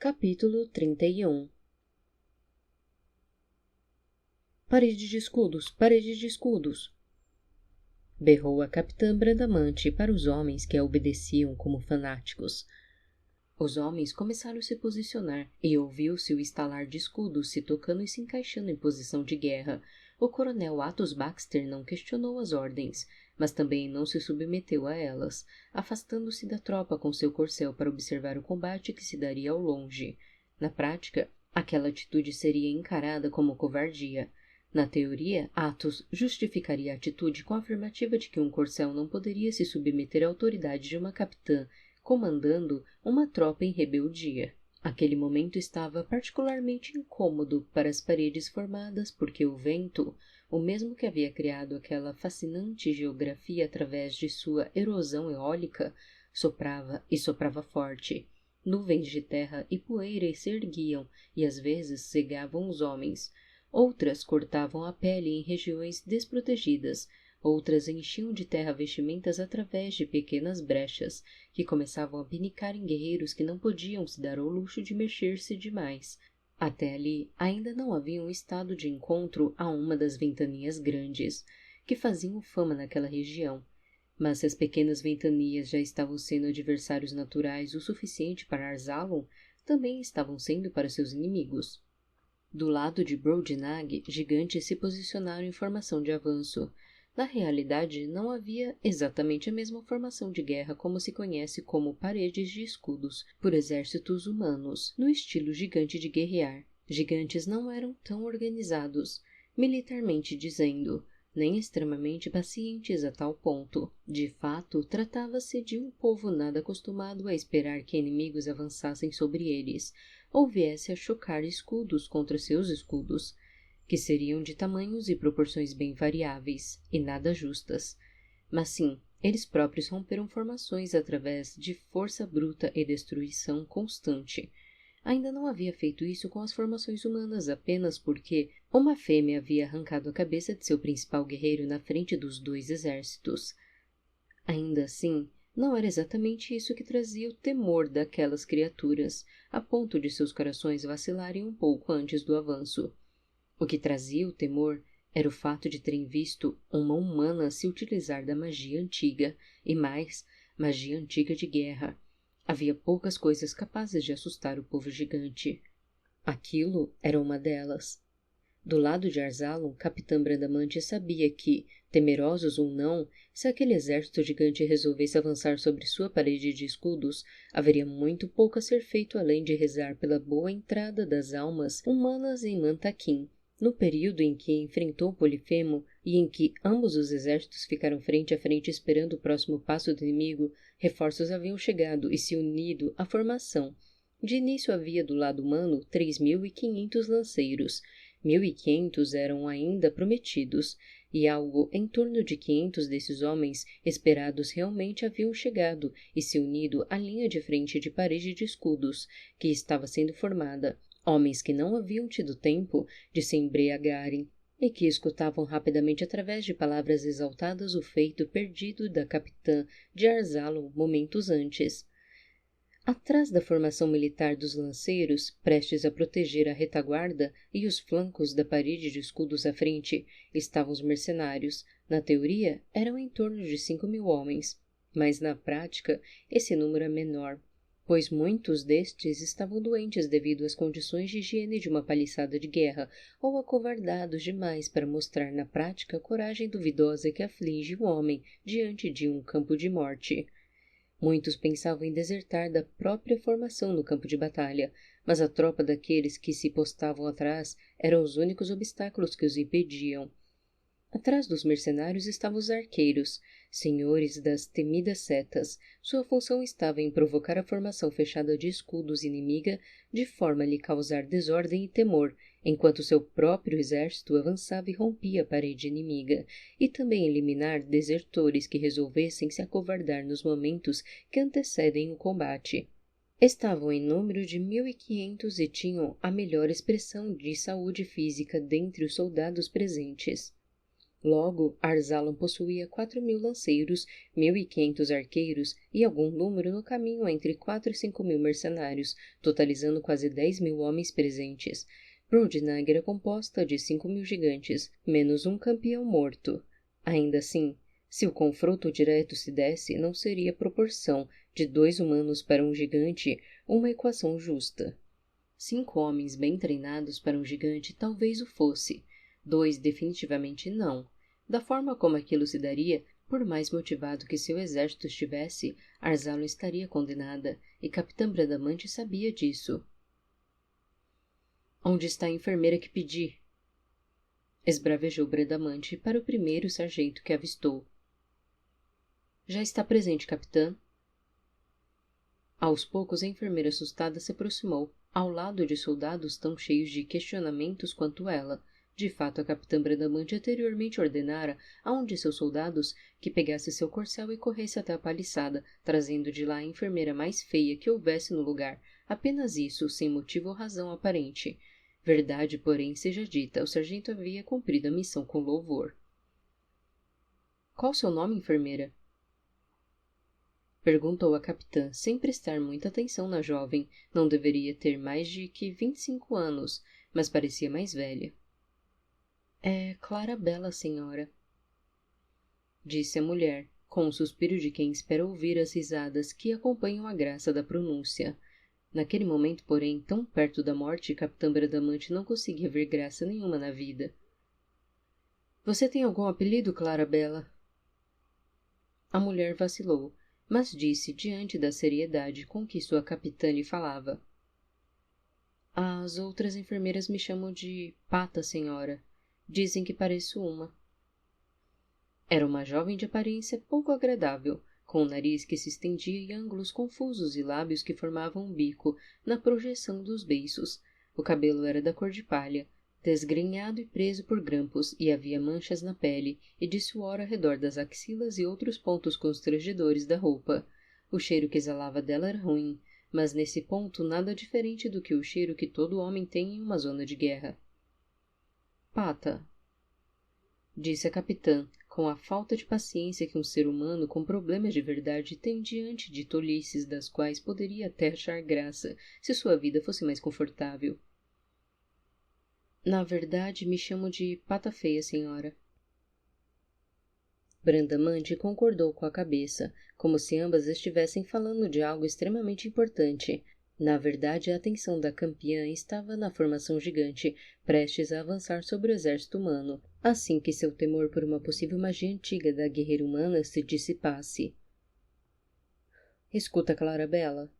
Capítulo 31. Parede de escudos! Parede de escudos! Berrou a capitã Bradamante para os homens que a obedeciam como fanáticos. Os homens começaram a se posicionar e ouviu-se o estalar de escudos se tocando e se encaixando em posição de guerra. O coronel Athos Baxter não questionou as ordens, mas também não se submeteu a elas, afastando-se da tropa com seu corcel para observar o combate que se daria ao longe. Na prática, aquela atitude seria encarada como covardia. Na teoria, Athos justificaria a atitude com a afirmativa de que um corcel não poderia se submeter à autoridade de uma capitã, comandando uma tropa em rebeldia. Aquele momento estava particularmente incômodo para as paredes formadas porque o vento, o mesmo que havia criado aquela fascinante geografia através de sua erosão eólica, soprava e soprava forte. Nuvens de terra e poeira se erguiam e às vezes cegavam os homens. Outras cortavam a pele em regiões desprotegidas, outras enchiam de terra vestimentas através de pequenas brechas, que começavam a pinicar em guerreiros que não podiam se dar ao luxo de mexer-se demais. Até ali, ainda não havia um estado de encontro a uma das ventanias grandes, que faziam fama naquela região. Mas se as pequenas ventanias já estavam sendo adversários naturais o suficiente para Arzalon, também estavam sendo para seus inimigos. Do lado de Brodinag, gigantes se posicionaram em formação de avanço. Na realidade, não havia exatamente a mesma formação de guerra como se conhece como paredes de escudos por exércitos humanos, no estilo gigante de guerrear. Gigantes não eram tão organizados, militarmente dizendo, nem extremamente pacientes a tal ponto. De fato, tratava-se de um povo nada acostumado a esperar que inimigos avançassem sobre eles, ou viesse a chocar escudos contra seus escudos, que seriam de tamanhos e proporções bem variáveis, e nada justas. Mas sim, eles próprios romperam formações através de força bruta e destruição constante. Ainda não havia feito isso com as formações humanas apenas porque uma fêmea havia arrancado a cabeça de seu principal guerreiro na frente dos dois exércitos. Ainda assim, não era exatamente isso que trazia o temor daquelas criaturas, a ponto de seus corações vacilarem um pouco antes do avanço. O que trazia o temor era o fato de terem visto uma humana se utilizar da magia antiga, e mais, magia antiga de guerra. Havia poucas coisas capazes de assustar o povo gigante. Aquilo era uma delas. Do lado de Arzalon, Capitã Bradamante sabia que, temerosos ou não, se aquele exército gigante resolvesse avançar sobre sua parede de escudos, haveria muito pouco a ser feito além de rezar pela boa entrada das almas humanas em Mantaquim. No período em que enfrentou Polifemo e em que ambos os exércitos ficaram frente a frente esperando o próximo passo do inimigo, reforços haviam chegado e se unido à formação. De início havia do lado humano 3.500 lanceiros. 1.500 eram ainda prometidos, e algo em torno de 500 desses homens esperados realmente haviam chegado e se unido à linha de frente de parede de escudos, que estava sendo formada. Homens que não haviam tido tempo de se embriagarem e que escutavam rapidamente através de palavras exaltadas o feito perdido da capitã de Arzalon momentos antes. Atrás da formação militar dos lanceiros, prestes a proteger a retaguarda e os flancos da parede de escudos à frente, estavam os mercenários. Na teoria, eram em torno de 5.000 homens, mas na prática esse número é menor, pois muitos destes estavam doentes devido às condições de higiene de uma paliçada de guerra ou acovardados demais para mostrar na prática a coragem duvidosa que aflige o homem diante de um campo de morte. Muitos pensavam em desertar da própria formação no campo de batalha, mas a tropa daqueles que se postavam atrás eram os únicos obstáculos que os impediam. Atrás dos mercenários estavam os arqueiros, senhores das temidas setas. Sua função estava em provocar a formação fechada de escudos inimiga de forma a lhe causar desordem e temor, enquanto seu próprio exército avançava e rompia a parede inimiga, e também eliminar desertores que resolvessem se acovardar nos momentos que antecedem o combate. Estavam em número de 1.500 e tinham a melhor expressão de saúde física dentre os soldados presentes. Logo, Arzalan possuía 4.000 lanceiros, 1.500 arqueiros e algum número no caminho entre 4 e 5.000 mercenários, totalizando quase 10.000 homens presentes. Brobdingnag era composta de 5.000 gigantes, menos um campeão morto. Ainda assim, se o confronto direto se desse, não seria a proporção de 2 humanos para um gigante uma equação justa. 5 homens bem treinados para um gigante talvez o fosse. 2 definitivamente não. Da forma como aquilo se daria, por mais motivado que seu exército estivesse, Arzalan estaria condenada, e Capitã Bradamante sabia disso. Onde está a enfermeira que pedi? Esbravejou Bradamante para o primeiro sargento que avistou. Já está presente, capitã. Aos poucos a enfermeira assustada se aproximou, ao lado de soldados tão cheios de questionamentos quanto ela. De fato, a capitã Bradamante anteriormente ordenara a um de seus soldados que pegasse seu corcel e corresse até a paliçada, trazendo de lá a enfermeira mais feia que houvesse no lugar. Apenas isso, sem motivo ou razão aparente. Verdade, porém, seja dita, o sargento havia cumprido a missão com louvor. Qual seu nome, enfermeira? Perguntou a capitã, sem prestar muita atenção na jovem. Não deveria ter mais de que 25 anos, mas parecia mais velha. É Clarabella, senhora, disse a mulher, com um suspiro de quem espera ouvir as risadas que acompanham a graça da pronúncia. Naquele momento, porém, tão perto da morte, Capitã Bradamante não conseguia ver graça nenhuma na vida. Você tem algum apelido, Clarabella? A mulher vacilou, mas disse diante da seriedade com que sua capitã lhe falava. As outras enfermeiras me chamam de Pata, senhora. Dizem que pareço uma. Era uma jovem de aparência pouco agradável, com o nariz que se estendia em ângulos confusos e lábios que formavam um bico na projeção dos beiços. O cabelo era da cor de palha, desgrenhado e preso por grampos, e havia manchas na pele e de suor ao redor das axilas e outros pontos constrangedores da roupa. O cheiro que exalava dela era ruim, mas nesse ponto nada diferente do que o cheiro que todo homem tem em uma zona de guerra. Pata, disse a capitã, com a falta de paciência que um ser humano com problemas de verdade tem diante de tolices das quais poderia até achar graça se sua vida fosse mais confortável. Na verdade, me chamo de Pata Feia, senhora. Bradamante concordou com a cabeça, como se ambas estivessem falando de algo extremamente importante. Na verdade, a atenção da campeã estava na formação gigante, prestes a avançar sobre o exército humano, assim que seu temor por uma possível magia antiga da guerreira humana se dissipasse. Escuta, Clarabella.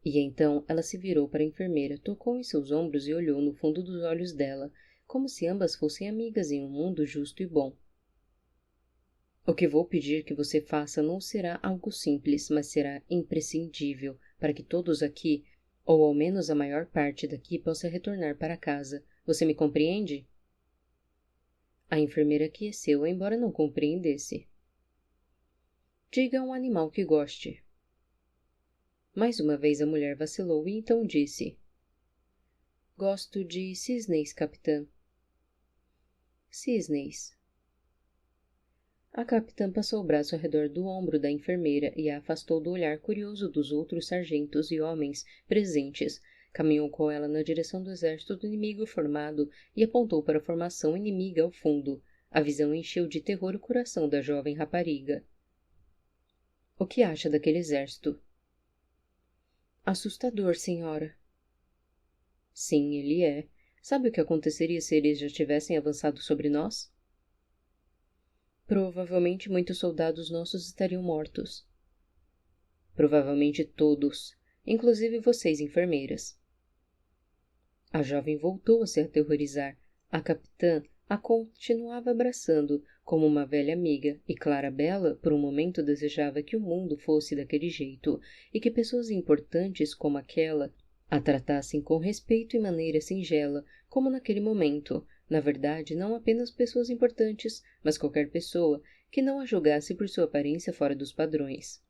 E então ela se virou para a enfermeira, tocou em seus ombros e olhou no fundo dos olhos dela, como se ambas fossem amigas em um mundo justo e bom. O que vou pedir que você faça não será algo simples, mas será imprescindível para que todos aqui, ou ao menos a maior parte daqui, possa retornar para casa. Você me compreende? A enfermeira aqueceu, embora não compreendesse. Diga a um animal que goste. Mais uma vez a mulher vacilou e então disse. Gosto de cisnes, capitã. Cisnes. A capitã passou o braço ao redor do ombro da enfermeira e a afastou do olhar curioso dos outros sargentos e homens presentes. Caminhou com ela na direção do exército do inimigo formado e apontou para a formação inimiga ao fundo. A visão encheu de terror o coração da jovem rapariga. O que acha daquele exército? Assustador, senhora. Sim, ele é. Sabe o que aconteceria se eles já tivessem avançado sobre nós? Provavelmente muitos soldados nossos estariam mortos. Provavelmente todos, inclusive vocês, enfermeiras. A jovem voltou a se aterrorizar. A capitã a continuava abraçando como uma velha amiga, e Clarabella, por um momento, desejava que o mundo fosse daquele jeito, e que pessoas importantes como aquela a tratassem com respeito e maneira singela, como naquele momento. Na verdade, não apenas pessoas importantes, mas qualquer pessoa que não a julgasse por sua aparência fora dos padrões.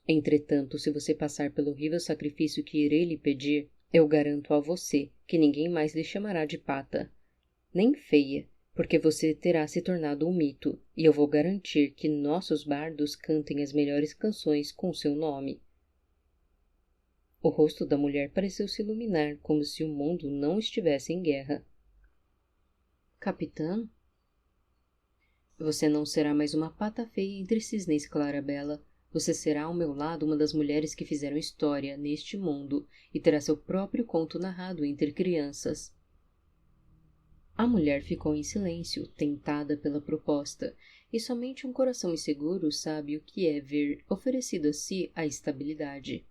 Entretanto, se você passar pelo horrível sacrifício que irei lhe pedir, eu garanto a você que ninguém mais lhe chamará de Pata. Nem feia, porque você terá se tornado um mito, e eu vou garantir que nossos bardos cantem as melhores canções com seu nome. O rosto da mulher pareceu se iluminar, como se o mundo não estivesse em guerra. Capitã? Você não será mais uma pata feia entre cisnes, Clarabella. Você será ao meu lado uma das mulheres que fizeram história neste mundo e terá seu próprio conto narrado entre crianças. A mulher ficou em silêncio, tentada pela proposta, e somente um coração inseguro sabe o que é ver oferecido a si a estabilidade.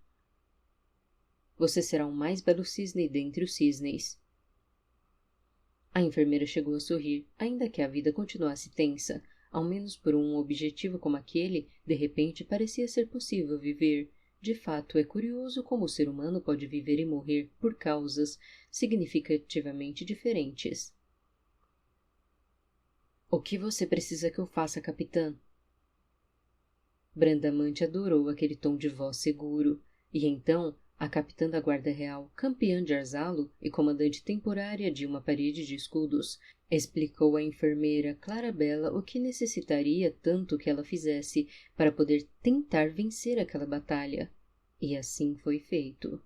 Você será o mais belo cisne dentre os cisnes. A enfermeira chegou a sorrir, ainda que a vida continuasse tensa. Ao menos por um objetivo como aquele, de repente parecia ser possível viver. De fato, é curioso como o ser humano pode viver e morrer por causas significativamente diferentes. O que você precisa que eu faça, capitã? Brandamante adorou aquele tom de voz seguro, e então a capitã da Guarda Real, campeã de Arzalo e comandante temporária de uma parede de escudos, explicou à enfermeira Clarabella o que necessitaria tanto que ela fizesse para poder tentar vencer aquela batalha. E assim foi feito.